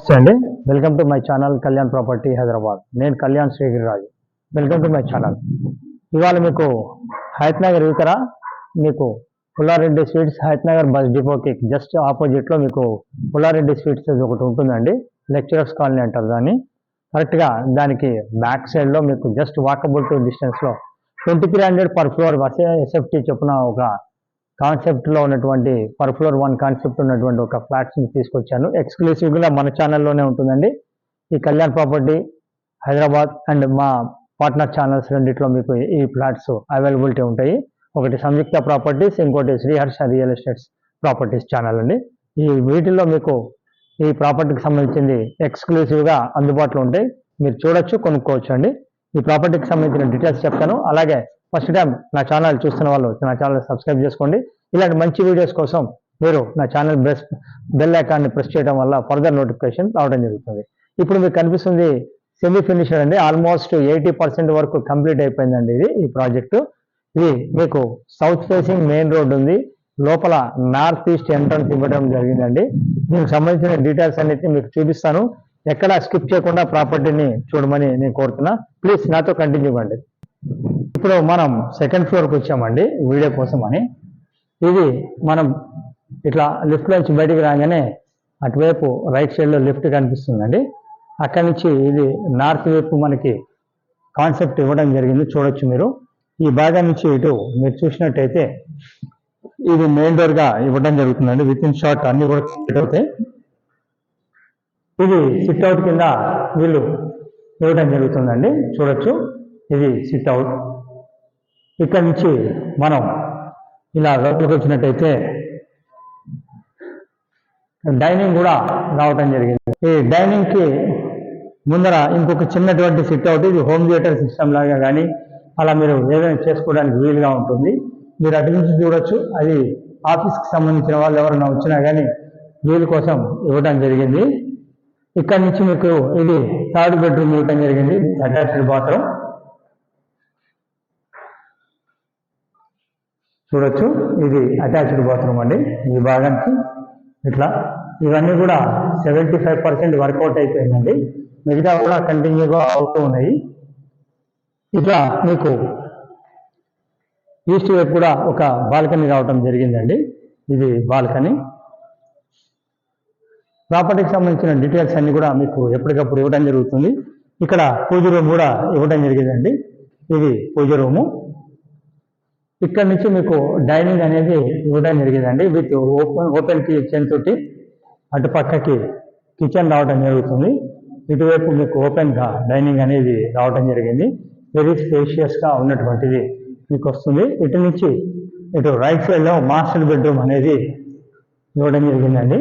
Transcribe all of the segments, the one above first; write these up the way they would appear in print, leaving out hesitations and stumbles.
నమస్తే అండి. Welcome to my channel Kalyan property Hyderabad. నేను Kalyan Srigiriraju. Welcome to my channel. ఇవాళ మీకు హయత్ నగర్ యువతర మీకు పుల్లారెడ్డి స్వీట్స్ హయత్ నగర్ బస్ డిపోకి జస్ట్ ఆపోజిట్లో మీకు పుల్లారెడ్డి స్వీట్స్ ఒకటి ఉంటుందండి. లెక్చరర్స్ కాలనీ అంటారు దాన్ని. కరెక్ట్గా దానికి బ్యాక్ సైడ్లో మీకు జస్ట్ వాకబుల్ టు డిస్టెన్స్లో 2300 పర్ ఫ్లోర్ ఎస్ఎఫ్టీ చొప్పున ఒక కాన్సెప్ట్లో ఉన్నటువంటి పర్ ఫ్లోర్ 1 కాన్సెప్ట్ ఉన్నటువంటి ఒక ఫ్లాట్స్ని తీసుకొచ్చాను. ఎక్స్క్లూసివ్గా మన ఛానల్లోనే ఉంటుందండి. ఈ కళ్యాణ్ ప్రాపర్టీ హైదరాబాద్ అండ్ మా పార్ట్నర్ ఛానల్స్ రెండిట్లో మీకు ఈ ఫ్లాట్స్ అవైలబిలిటీ ఉంటాయి. ఒకటి సంయుక్త ప్రాపర్టీస్, ఇంకోటి Sriharsha real estates properties channel అండి. ఈ వీటిల్లో మీకు ఈ ప్రాపర్టీకి సంబంధించింది ఎక్స్క్లూసివ్గా అందుబాటులో ఉంటాయి. మీరు చూడొచ్చు, కొనుక్కోవచ్చు అండి. ఈ ప్రాపర్టీకి సంబంధించిన డీటెయిల్స్ చెప్తాను. అలాగే ఫస్ట్ టైం నా ఛానల్ చూస్తున్న వాళ్ళు నా ఛానల్ సబ్స్క్రైబ్ చేసుకోండి. ఇలాంటి మంచి వీడియోస్ కోసం మీరు నా ఛానల్ బెల్ ఐకాన్ని ప్రెస్ చేయడం వల్ల ఫర్దర్ నోటిఫికేషన్ రావడం జరుగుతుంది. ఇప్పుడు మీకు కనిపిస్తుంది సెమీ ఫినిషర్ అండి. ఆల్మోస్ట్ 80% వరకు కంప్లీట్ అయిపోయిందండి ఈ ప్రాజెక్టు. ఇది మీకు సౌత్ ఫేసింగ్ మెయిన్ రోడ్ ఉంది. లోపల నార్త్ ఈస్ట్ ఎంట్రన్స్ ఇవ్వడం జరిగిందండి. దీనికి సంబంధించిన డీటెయిల్స్ అన్నిటి మీకు చూపిస్తాను. ఎక్కడ స్కిప్ చేయకుండా ప్రాపర్టీని చూడమని నేను కోరుతున్నా. ప్లీజ్ నాతో కంటిన్యూ ఇవ్వండి. ఇప్పుడు మనం సెకండ్ ఫ్లోర్కి వచ్చామండి వీడియో కోసం అని. ఇది మనం ఇట్లా లిఫ్ట్ నుంచి బయటికి రాగానే అటువైపు రైట్ సైడ్లో లిఫ్ట్ కనిపిస్తుందండి. అక్కడి నుంచి ఇది నార్త్ వైపు మనకి కాన్సెప్ట్ ఇవ్వడం జరిగింది, చూడొచ్చు మీరు. ఈ భాగం నుంచి ఇటు మీరు చూసినట్టయితే ఇది మెయిన్ డోర్గా ఇవ్వడం జరుగుతుందండి. విత్ ఇన్ షార్ట్ అన్ని కూడా కంప్లీట్ అవుతాయి. ఇది సిట్ అవుట్ కింద వీళ్ళు ఇవ్వడం జరుగుతుందండి, చూడొచ్చు. ఇది సిట్ అవుట్. ఇక్కడ నుంచి మనం ఇలా లోపలికి వచ్చినట్టయితే డైనింగ్ కూడా రావడం జరిగింది. ఈ డైనింగ్కి ముందర ఇంకొక చిన్నటువంటి సిట్ అవుట్. ఇది హోమ్ థియేటర్ సిస్టమ్ లాగా కానీ అలా మీరు ఏదైనా చేసుకోవడానికి వీలుగా ఉంటుంది. మీరు అటు నుంచి చూడొచ్చు. అది ఆఫీస్కి సంబంధించిన వాళ్ళు ఎవరైనా వచ్చినా కానీ వీలు కోసం ఇవ్వడం జరిగింది. ఇక్కడ నుంచి మీకు ఇది 3rd బెడ్రూమ్ ఇవ్వడం జరిగింది, అటాచ్డ్ బాత్రూమ్. చూడొచ్చు, ఇది అటాచ్డ్ బాత్రూమ్ అండి. ఈ భాగానికి ఇట్లా ఇవన్నీ కూడా 75% వర్కౌట్ అయిపోయిందండి. మిగతా కూడా కంటిన్యూగా అవుతూ ఉన్నాయి. ఇట్లా మీకు ఈస్ట్ వైపు కూడా ఒక బాల్కనీ రావడం జరిగిందండి. ఇది బాల్కనీ. ప్రాపర్టీకి సంబంధించిన డీటెయిల్స్ అన్ని కూడా మీకు ఎప్పటికప్పుడు ఇవ్వడం జరుగుతుంది. ఇక్కడ పూజ రూమ్ కూడా ఇవ్వడం జరిగిందండి. ఇది పూజ రూము. ఇక్కడ నుంచి మీకు డైనింగ్ అనేది ఇవ్వడం జరిగిందండి. విత్ ఓపెన్ కిచెన్ తోటి అటు పక్కకి కిచెన్ రావడం జరుగుతుంది. ఇటువైపు మీకు ఓపెన్గా డైనింగ్ అనేది రావడం జరిగింది. వెరీ స్పేషియస్గా ఉన్నటువంటిది మీకు వస్తుంది. ఇటు నుంచి ఇటు రైట్ సైడ్లో మాస్టర్ బెడ్రూమ్ అనేది ఇవ్వడం జరిగిందండి.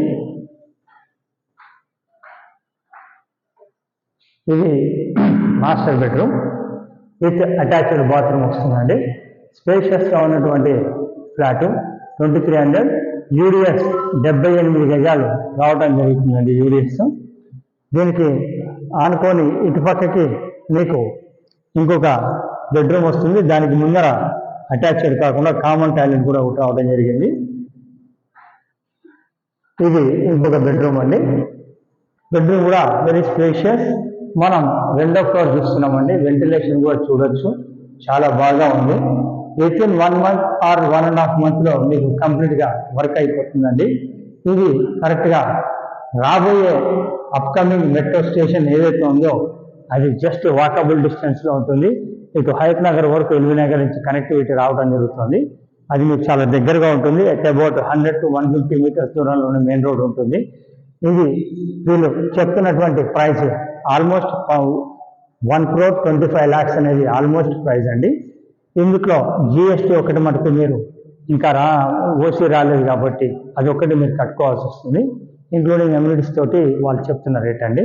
ఇది master bedroom with attached bathroom వస్తుందండి. స్పేషియస్గా ఉన్నటువంటి ఫ్లాటు 2300 యూడిఎస్ 78 గజాలు రావడం జరుగుతుందండి. యూడిఎస్ దీనికి ఆనుకొని ఇటుపక్కకి మీకు ఇంకొక బెడ్రూమ్ వస్తుంది. దానికి ముందర అటాచ్డ్ కాకుండా కామన్ టాయిలెట్ కూడా ఒకటి రావడం జరిగింది. ఇది ఇంకొక బెడ్రూమ్ అండి. బెడ్రూమ్ కూడా వెరీ స్పేషియస్. మనం 2వ ఫ్లోర్ చూస్తున్నామండి. వెంటిలేషన్ కూడా చూడొచ్చు, చాలా బాగా ఉంది. విత్ ఇన్ 1 మంత్ ఆర్ 1.5 మంత్లో మీకు కంప్లీట్గా వర్క్ అయిపోతుందండి. ఇది కరెక్ట్గా రాబోయే అప్కమింగ్ మెట్రో స్టేషన్ ఏదైతే ఉందో అది జస్ట్ వాకబుల్ డిస్టెన్స్లో ఉంటుంది. ఇటు హయత్ నగర్ వరకు ఎల్బీ నగర్ నుంచి కనెక్టివిటీ రావడం జరుగుతుంది. అది మీకు చాలా దగ్గరగా ఉంటుంది. అట్ అబౌట్ 100 to 150 మీటర్స్ దూరంలోనే మెయిన్ రోడ్ ఉంటుంది. ఇది వీళ్ళు చెప్తున్నటువంటి ప్రైస్ ఆల్మోస్ట్ 1,25 lakhs అనేది ఆల్మోస్ట్ ప్రైస్ అండి. ఇందులో జిఎస్టీ ఒకటి మటుకు మీరు ఇంకా ఓసీ రాలేదు కాబట్టి అది ఒకటి మీరు కట్టుకోవాల్సి వస్తుంది. ఇంక్లూడింగ్ ఎమ్యూనిటీస్ తోటి వాళ్ళు చెప్తున్న రేట్ అండి.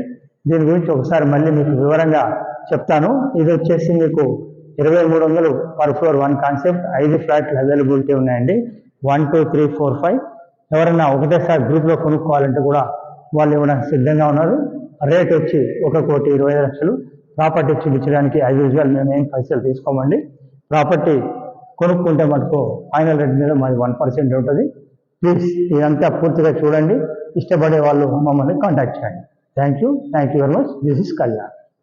దీని గురించి ఒకసారి మళ్ళీ మీకు వివరంగా చెప్తాను. ఇది వచ్చేసి మీకు 2,300 పర్ ఫ్లోర్ 1 కాన్సెప్ట్. 5 ఫ్లాట్లు అవైలబిలిటీ ఉన్నాయండి. 1, 2, 3, 4, 5. ఎవరైనా ఒకటేసారి గ్రూప్లో కొనుక్కోవాలంటే కూడా వాళ్ళు ఇవ్వడానికి సిద్ధంగా ఉన్నారు. రేట్ వచ్చి 1,25,00,000. ప్రాపర్టీ చూపించడానికి యాజ్ యూజువల్ మేము ఏం పైసలు తీసుకోమండి. ప్రాపర్టీ కొనుక్కుంటే మటుకు ఫైనల్ రేట్ మీద మాది 1% ఉంటుంది. ప్లీజ్ ఇదంతా పూర్తిగా చూడండి. ఇష్టపడే వాళ్ళు మమ్మల్ని కాంటాక్ట్ చేయండి. Thank you very much. This is Kalyan.